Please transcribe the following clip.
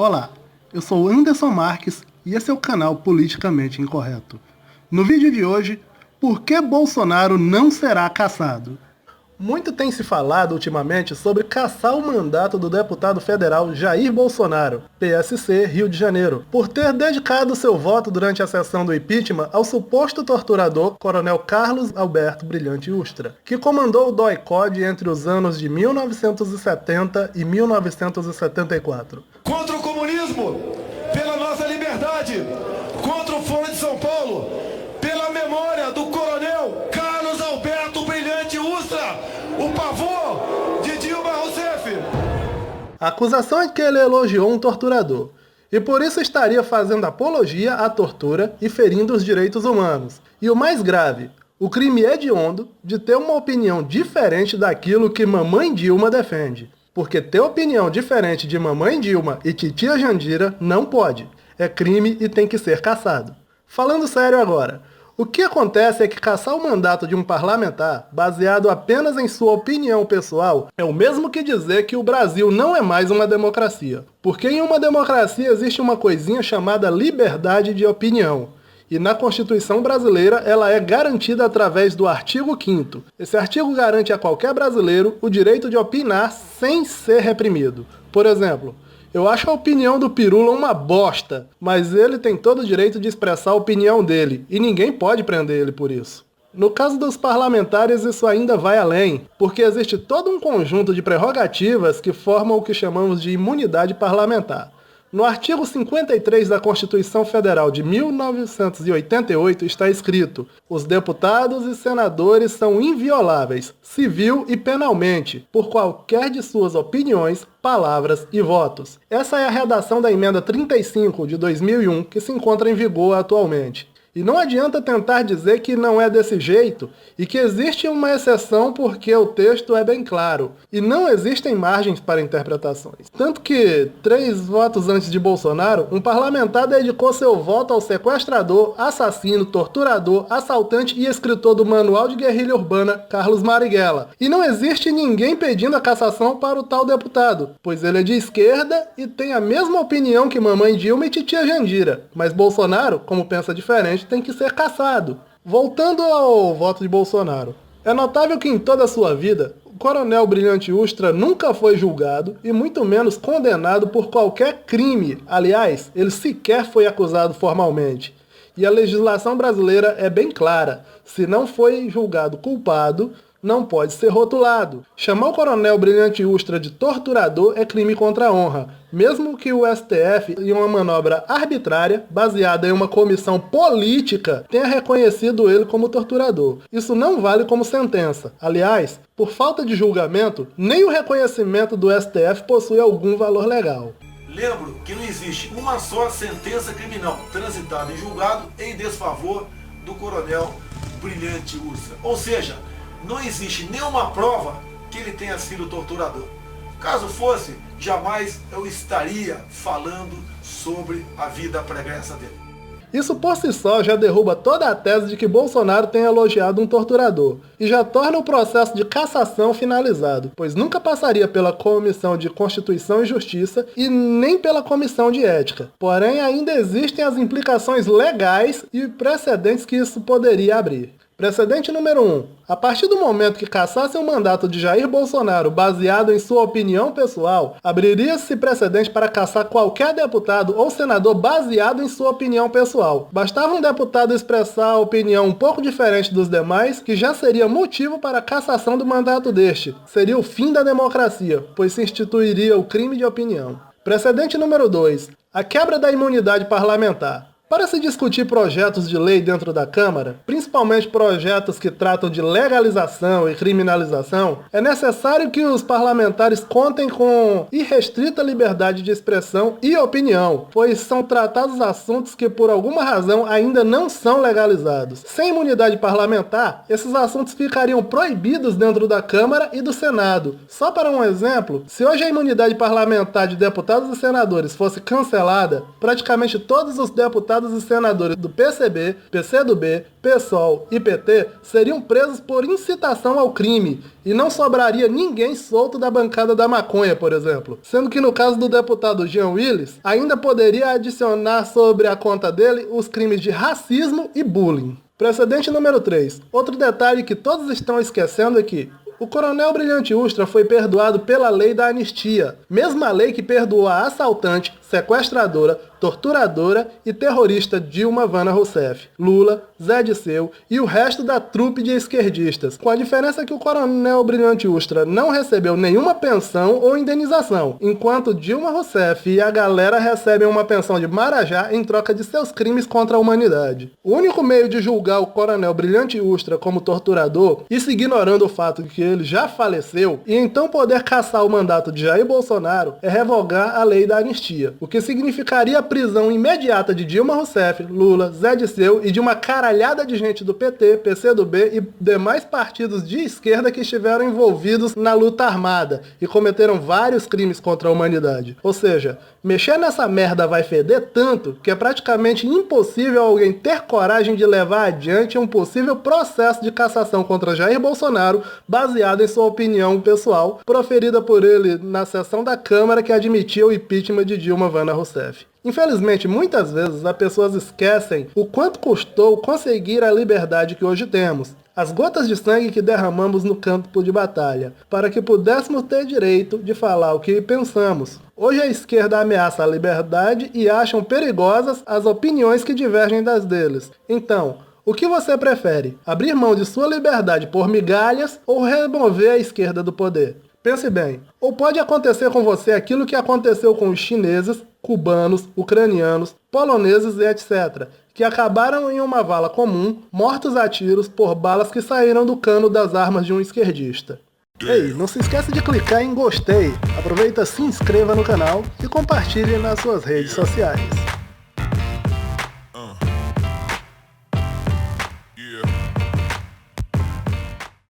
Olá, eu sou Anderson Marques e esse é o canal Politicamente Incorreto. No vídeo de hoje, por que Bolsonaro não será cassado? Muito tem se falado ultimamente sobre cassar o mandato do deputado federal Jair Bolsonaro, PSC, Rio de Janeiro, por ter dedicado seu voto durante a sessão do impeachment ao suposto torturador Coronel Carlos Alberto Brilhante Ustra, que comandou o DOI-CODE entre os anos de 1970 e 1974. Contra o comunismo, pela nossa liberdade, contra o Foro de São Paulo, pela memória do Coronel Carlos Alberto Brilhante Ustra, o pavor de Dilma Rousseff. A acusação é que ele elogiou um torturador, e por isso estaria fazendo apologia à tortura e ferindo os direitos humanos. E o mais grave, o crime hediondo de ter uma opinião diferente daquilo que Mamãe Dilma defende. Porque ter opinião diferente de Mamãe Dilma e Titia Jandira não pode. É crime e tem que ser cassado. Falando sério agora, o que acontece é que cassar o mandato de um parlamentar, baseado apenas em sua opinião pessoal, é o mesmo que dizer que o Brasil não é mais uma democracia. Porque em uma democracia existe uma coisinha chamada liberdade de opinião. E na Constituição brasileira ela é garantida através do artigo 5º. Esse artigo garante a qualquer brasileiro o direito de opinar sem ser reprimido. Por exemplo, eu acho a opinião do Pirula uma bosta, mas ele tem todo o direito de expressar a opinião dele, e ninguém pode prender ele por isso. No caso dos parlamentares, isso ainda vai além, porque existe todo um conjunto de prerrogativas que formam o que chamamos de imunidade parlamentar. No artigo 53 da Constituição Federal de 1988 está escrito: os deputados e senadores são invioláveis, civil e penalmente, por qualquer de suas opiniões, palavras e votos. Essa é a redação da emenda 35 de 2001 que se encontra em vigor atualmente. E não adianta tentar dizer que não é desse jeito e que existe uma exceção porque o texto é bem claro. E não existem margens para interpretações. Tanto que, 3 votos antes de Bolsonaro, um parlamentar dedicou seu voto ao sequestrador, assassino, torturador, assaltante e escritor do Manual de Guerrilha Urbana, Carlos Marighella. E não existe ninguém pedindo a cassação para o tal deputado, pois ele é de esquerda e tem a mesma opinião que Mamãe Dilma e Titia Jandira. Mas Bolsonaro, como pensa diferente, tem que ser cassado. Voltando ao voto de Bolsonaro, é notável que em toda a sua vida, o Coronel Brilhante Ustra nunca foi julgado e muito menos condenado por qualquer crime. Aliás, ele sequer foi acusado formalmente. E a legislação brasileira é bem clara: se não foi julgado culpado, não pode ser rotulado. Chamar o Coronel Brilhante Ustra de torturador é crime contra a honra, mesmo que o STF, em uma manobra arbitrária, baseada em uma comissão política, tenha reconhecido ele como torturador. Isso não vale como sentença. Aliás, por falta de julgamento, nem o reconhecimento do STF possui algum valor legal. Lembro que não existe uma só sentença criminal transitada em julgado em desfavor do Coronel Brilhante Ustra. Ou seja, não existe nenhuma prova que ele tenha sido torturador. Caso fosse, jamais eu estaria falando sobre a vida pregressa dele. Isso por si só já derruba toda a tese de que Bolsonaro tenha elogiado um torturador, e já torna o processo de cassação finalizado, pois nunca passaria pela Comissão de Constituição e Justiça e nem pela Comissão de Ética. Porém, ainda existem as implicações legais e precedentes que isso poderia abrir. Precedente número 1. A partir do momento que cassasse o mandato de Jair Bolsonaro baseado em sua opinião pessoal, abriria-se precedente para cassar qualquer deputado ou senador baseado em sua opinião pessoal. Bastava um deputado expressar a opinião um pouco diferente dos demais, que já seria motivo para a cassação do mandato deste. Seria o fim da democracia, pois se instituiria o crime de opinião. Precedente número 2. A quebra da imunidade parlamentar. Para se discutir projetos de lei dentro da Câmara, principalmente projetos que tratam de legalização e criminalização, é necessário que os parlamentares contem com irrestrita liberdade de expressão e opinião, pois são tratados assuntos que por alguma razão ainda não são legalizados. Sem imunidade parlamentar, esses assuntos ficariam proibidos dentro da Câmara e do Senado. Só para um exemplo, se hoje a imunidade parlamentar de deputados e senadores fosse cancelada, praticamente todos os deputados deputados e senadores do PCB, PCdoB, PSOL e PT seriam presos por incitação ao crime e não sobraria ninguém solto da bancada da maconha, por exemplo. Sendo que no caso do deputado Jean Willis, ainda poderia adicionar sobre a conta dele os crimes de racismo e bullying. Precedente número 3. Outro detalhe que todos estão esquecendo é que o coronel Brilhante Ustra foi perdoado pela lei da anistia, mesma lei que perdoou a assaltante, sequestradora, torturadora e terrorista Dilma Vana Rousseff, Lula, Zé Disseu e o resto da trupe de esquerdistas, com a diferença que o coronel Brilhante Ustra não recebeu nenhuma pensão ou indenização, enquanto Dilma Rousseff e a galera recebem uma pensão de Marajá em troca de seus crimes contra a humanidade. O único meio de julgar o coronel Brilhante Ustra como torturador, isso ignorando o fato de que ele já faleceu, e então poder cassar o mandato de Jair Bolsonaro, é revogar a lei da anistia, o que significaria a prisão imediata de Dilma Rousseff, Lula, Zé Disseu e de uma caralhada de gente do PT, PCdoB e demais partidos de esquerda que estiveram envolvidos na luta armada e cometeram vários crimes contra a humanidade. Ou seja, mexer nessa merda vai feder tanto que é praticamente impossível alguém ter coragem de levar adiante um possível processo de cassação contra Jair Bolsonaro baseado em sua opinião pessoal, proferida por ele na sessão da Câmara que admitia o impeachment de Dilma Vana Rousseff. Infelizmente, muitas vezes as pessoas esquecem o quanto custou conseguir a liberdade que hoje temos, as gotas de sangue que derramamos no campo de batalha, para que pudéssemos ter direito de falar o que pensamos. Hoje a esquerda ameaça a liberdade e acham perigosas as opiniões que divergem das deles. Então, o que você prefere? Abrir mão de sua liberdade por migalhas ou remover a esquerda do poder? Pense bem, ou pode acontecer com você aquilo que aconteceu com os chineses, cubanos, ucranianos, poloneses e etc., que acabaram em uma vala comum, mortos a tiros por balas que saíram do cano das armas de um esquerdista. Ei, não se esqueça de clicar em gostei, aproveita, se inscreva no canal e compartilhe nas suas redes sociais.